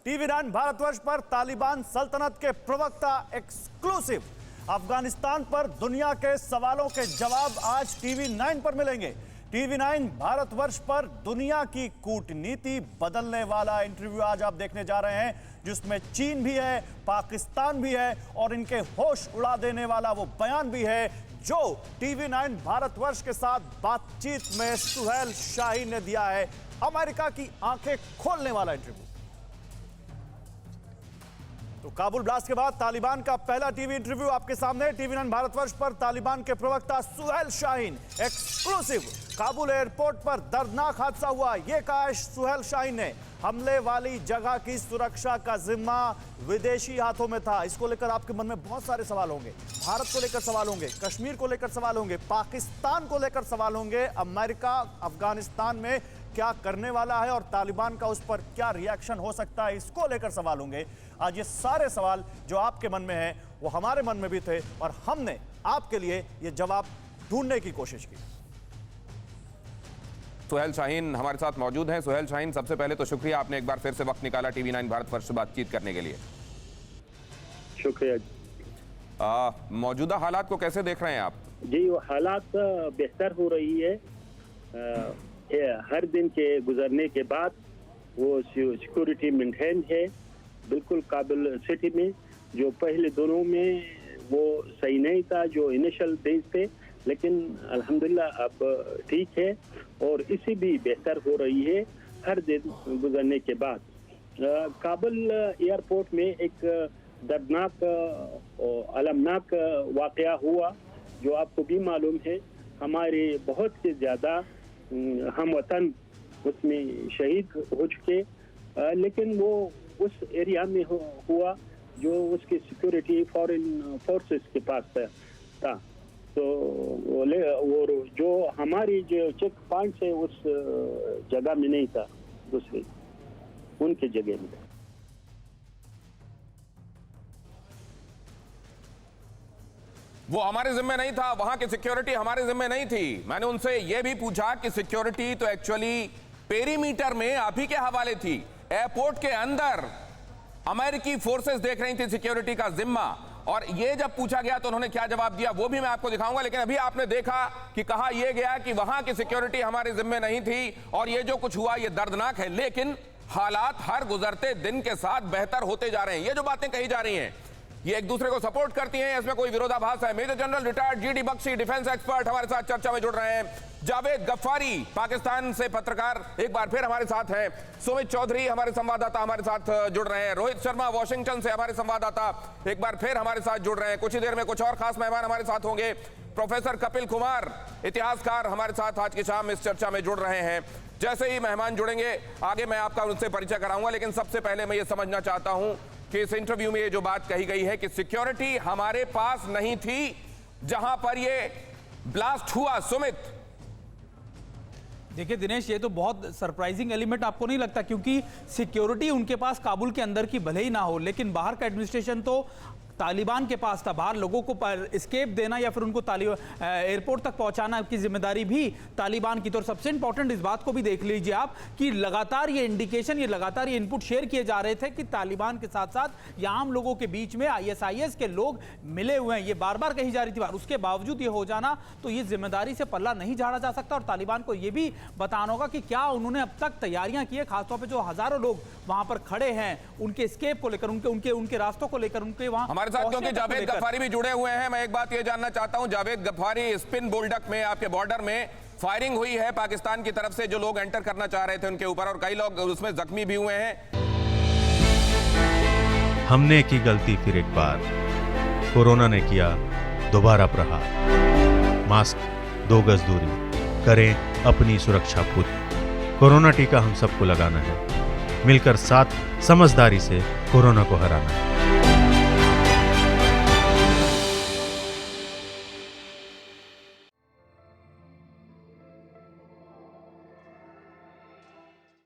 TV9 Bharatvarsh पर तालिबान सल्तनत के प्रवक्ता एक्सक्लूसिव। अफगानिस्तान पर दुनिया के सवालों के जवाब आज TV9 पर मिलेंगे। TV9 भारतवर्ष पर दुनिया की कूटनीति बदलने वाला इंटरव्यू आज आप देखने जा रहे हैं, जिसमें चीन भी है, पाकिस्तान भी है और इनके होश उड़ा देने वाला वो बयान भी है जो TV9 भारतवर्ष के साथ बातचीत में सुहेल शाहीन ने दिया है। अमेरिका की आंखें खोलने वाला इंटरव्यू। तो काबुल ब्लास्ट के बाद तालिबान का पहला टीवी इंटरव्यू आपके सामने। TV9 भारतवर्ष पर तालिबान के प्रवक्ता सुहेल शाहीन एक्सक्लूसिव। काबुल एयरपोर्ट पर दर्दनाक हादसा हुआ, यह कहा सुहेल शाहीन ने। हमले वाली जगह की सुरक्षा का जिम्मा विदेशी हाथों में था। इसको लेकर आपके मन में बहुत सारे सवाल होंगे। भारत को लेकर सवाल होंगे, कश्मीर को लेकर सवाल होंगे, पाकिस्तान को लेकर सवाल होंगे, अमेरिका अफगानिस्तान में क्या करने वाला है और तालिबान का उस पर क्या रिएक्शन हो सकता है, इसको लेकर सवाल होंगे। आज ये सारे सवाल जो आपके मन में हैं वो हमारे मन में भी थे और हमने आपके लिए ये जवाब ढूंढने की कोशिश की। सुहेल शाहीन हमारे साथ मौजूद हैं। सुहेल शाहीन, सबसे पहले तो शुक्रिया, आपने एक बार फिर से वक्त निकाला TV9 भारतवर्ष से बातचीत करने के लिए। शुक्रिया। मौजूदा हालात को कैसे देख रहे हैं आप? जी, वो हालात बेहतर हो रही है। हर दिन के गुजरने के बाद वो सिक्योरिटी मेंटेन है बिल्कुल काबुल सिटी में। जो पहले दिनों में वो सही नहीं था, जो इनिशियल डेज थे, लेकिन अल्हम्दुलिल्लाह अब ठीक है और इसी भी बेहतर हो रही है हर दिन गुजरने के बाद। काबुल एयरपोर्ट में एक दर्दनाक और अलमनाक वाकया हुआ जो आपको भी मालूम है। हमारे बहुत से ज़्यादा हम वतन उसमें शहीद हो चुके, लेकिन वो उस एरिया में हुआ जो उसकी सिक्योरिटी फॉरेन फोर्सेस के पास था। तो वो जो हमारी जो चेक पॉइंट है उस जगह में नहीं था, दूसरी उनके जगह में था। वो हमारे जिम्मे नहीं था, वहां की सिक्योरिटी हमारे जिम्मे नहीं थी। मैंने उनसे यह भी पूछा कि सिक्योरिटी तो एक्चुअली पेरीमीटर में आप ही के हवाले थी, एयरपोर्ट के अंदर अमेरिकी फोर्सेस देख रही थी सिक्योरिटी का जिम्मा। और ये जब पूछा गया तो उन्होंने क्या जवाब दिया वो भी मैं आपको दिखाऊंगा, लेकिन अभी आपने देखा कि कहा यह गया कि वहां की सिक्योरिटी हमारे जिम्मे नहीं थी और ये जो कुछ हुआ ये दर्दनाक है। लेकिन हालात हर गुजरते दिन के साथ बेहतर होते जा रहे हैं। ये जो बातें कही जा रही हैं ये एक दूसरे को सपोर्ट करती हैं, इसमें कोई विरोधाभास है। Major general retired GD Bakshi, defence expert, हमारे साथ चर्चा में जुड़ रहे हैं। जावेद गफ्फारी, पाकिस्तान से पत्रकार, एक बार फिर हमारे साथ हैं। सुमित चौधरी, हमारे संवाददाता, हमारे साथ जुड़ रहे हैं। रोहित शर्मा, वॉशिंगटन से हमारे संवाददाता, एक बार फिर हमारे साथ जुड़ रहे हैं। कुछ ही देर में कुछ और खास मेहमान हमारे साथ होंगे। प्रोफेसर कपिल कुमार, इतिहासकार, हमारे साथ आज की शाम इस चर्चा में जुड़ रहे हैं। जैसे ही मेहमान जुड़ेंगे आगे मैं आपका उनसे परिचय कराऊंगा, लेकिन सबसे पहले मैं ये समझना चाहता हूं कि इस इंटरव्यू में ये जो बात कही गई है कि सिक्योरिटी हमारे पास नहीं थी जहां पर ये ब्लास्ट हुआ। सुमित, देखिए दिनेश, ये तो बहुत सरप्राइजिंग एलिमेंट आपको नहीं लगता? क्योंकि सिक्योरिटी उनके पास काबुल के अंदर की भले ही ना हो, लेकिन बाहर का एडमिनिस्ट्रेशन तो तालिबान के पास था। बाहर लोगों को एस्केप देना या फिर उनको एयरपोर्ट तक पहुंचाना की जिम्मेदारी भी तालिबान की। तो सबसे इंपॉर्टेंट इस बात को भी देख लीजिए आप कि लगातार ये इंडिकेशन, ये लगातार ये इनपुट शेयर किए जा रहे थे कि तालिबान के साथ साथ या आम लोगों के बीच में ISIS के लोग मिले हुए हैं। ये बार बार कही जा रही थी। उसके बावजूद ये हो जाना, तो ये जिम्मेदारी से पल्ला नहीं झाड़ा जा सकता। और तालिबान को ये भी बताना होगा कि क्या उन्होंने अब तक तैयारियां की है, खासतौर पर जो हजारों लोग वहां पर खड़े हैं उनके एस्केप को लेकर, उनके रास्तों को लेकर, उनके वहां हमारे साथ क्योंकि जावेद गफ्फारी भी जुड़े हुए हैं। मैं एक बात ये जानना चाहता हूं, जावेद गफ्फारी, स्पिन बोल्डक में आपके बॉर्डर में फायरिंग हुई है पाकिस्तान की तरफ से, जो लोग एंटर करना चाह रहे थे उनके ऊपर, और कई लोग उसमें जख्मी भी हुए हैं। हमने की गलती फिर एक बार, कोरोना ने किया दोबारा प्रहार। मास्क, 2 गज दूरी, करें अपनी सुरक्षा पूरी। कोरोना टीका हम सबको लगाना है, मिलकर साथ समझदारी से कोरोना को हराना है।